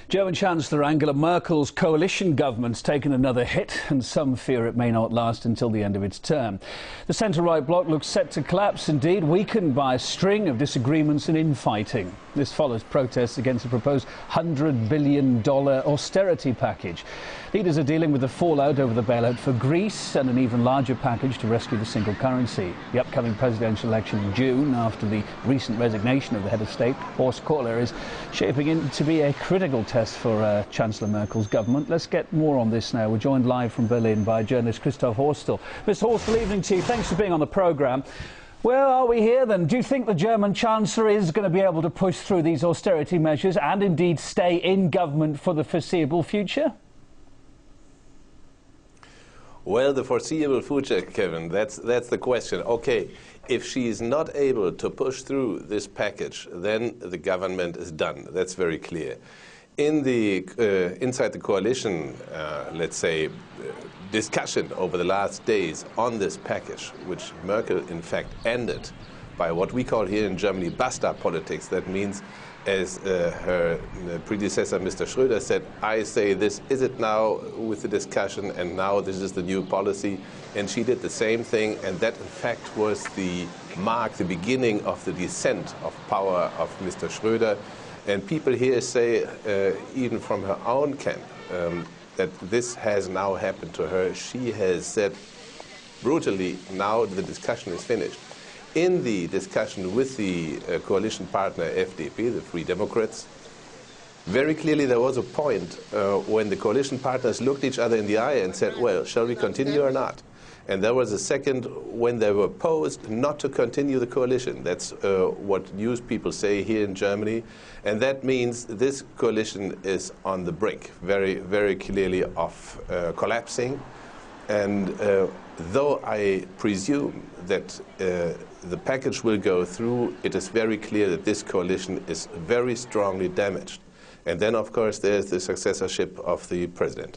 German Chancellor Angela Merkel's coalition government's taken another hit, and some fear it may not last until the end of its term. The centre-right bloc looks set to collapse indeed, weakened by a string of disagreements and infighting. This follows protests against the proposed $100 billion austerity package. Leaders are dealing with the fallout over the bailout for Greece and an even larger package to rescue the single currency. The upcoming presidential election in June, after the recent resignation of the head of state, Horst Kohler, is shaping in to be a critical test for Chancellor Merkel's government. Let's get more on this now. We're joined live from Berlin by journalist Christoph Horstel. Mr. Horstel, evening to you. Thanks for being on the programme. Where are we here then? Do you think the German Chancellor is going to be able to push through these austerity measures and indeed stay in government for the foreseeable future? Well, the foreseeable future, Kevin, that's the question. Okay, if she is not able to push through this package, then the government is done. That's very clear. In the inside the coalition, let's say, discussion over the last days on this package, which Merkel in fact ended by what we call here in Germany basta politics. That means, as her predecessor Mr. Schröder said, I say this is it now with the discussion, and now this is the new policy. And she did the same thing, and that in fact was the beginning of the descent of power of Mr. Schröder. And people here say, even from her own camp, that this has now happened to her. She has said brutally, now the discussion is finished. In the discussion with the coalition partner FDP, the Free Democrats, very clearly there was a point when the coalition partners looked each other in the eye and said, well, shall we continue or not? And there was a second when they were posed not to continue the coalition. That's what news people say here in Germany. And that means this coalition is on the brink, very, very clearly of collapsing. And though I presume that the package will go through, it is very clear that this coalition is very strongly damaged. And then, of course, there's the successorship of the president.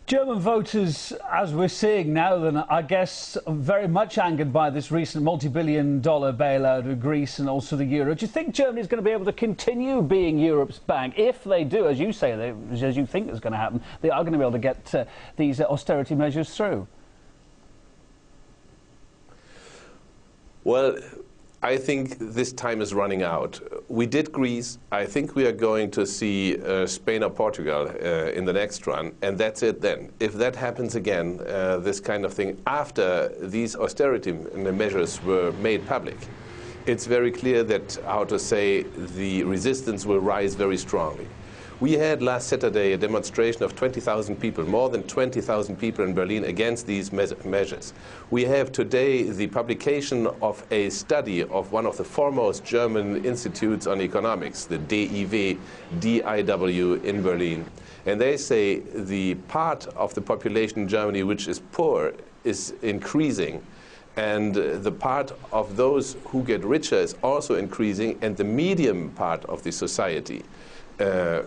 German voters, as we're seeing now, then I guess very much angered by this recent multi-billion-dollar bailout of Greece and also the euro. Do you think Germany is going to be able to continue being Europe's bank? If they do, as you say, as you think is going to happen, they are going to be able to get these austerity measures through? Well, I think this time is running out. We did Greece. I think we are going to see Spain or Portugal in the next run, and that's it then. If that happens again, this kind of thing, after these austerity measures were made public, it's very clear that, how to say, the resistance will rise very strongly. We had last Saturday a demonstration of 20,000 people, more than 20,000 people in Berlin against these measures. We have today the publication of a study of one of the foremost German institutes on economics, the DIW in Berlin. And they say the part of the population in Germany which is poor is increasing. And the part of those who get richer is also increasing, and the medium part of the society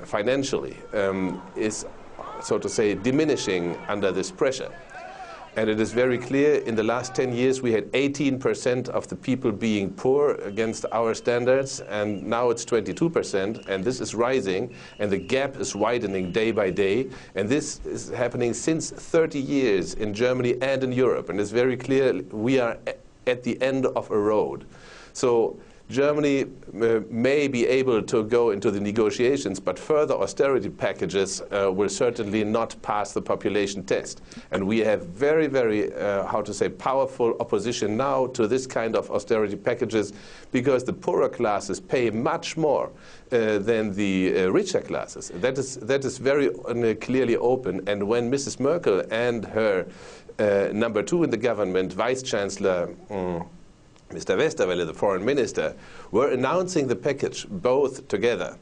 financially is, so to say, diminishing under this pressure. And it is very clear, in the last 10 years we had 18% of the people being poor against our standards, and now it's 22%, and this is rising, and the gap is widening day by day, and this is happening since 30 years in Germany and in Europe, and it's very clear we are at the end of a road. So Germany may be able to go into the negotiations, but further austerity packages will certainly not pass the population test. And we have very, very, how to say, powerful opposition now to this kind of austerity packages, because the poorer classes pay much more than the richer classes. That is very clearly open. And when Mrs. Merkel and her number two in the government, Vice Chancellor Mr. Westerwelle, the foreign minister, were announcing the package both together.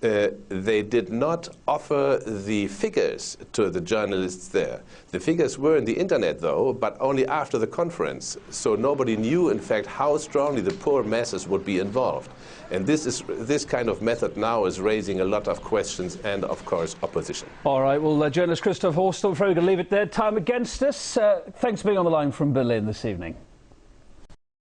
They did not offer the figures to the journalists there. The figures were in the internet, though, but only after the conference. So nobody knew, in fact, how strongly the poor masses would be involved. And this kind of method now is raising a lot of questions and, of course, opposition. All right, well, journalist Christoph Horstel, I'm afraid we're going to leave it there. Time against us. Thanks for being on the line from Berlin this evening.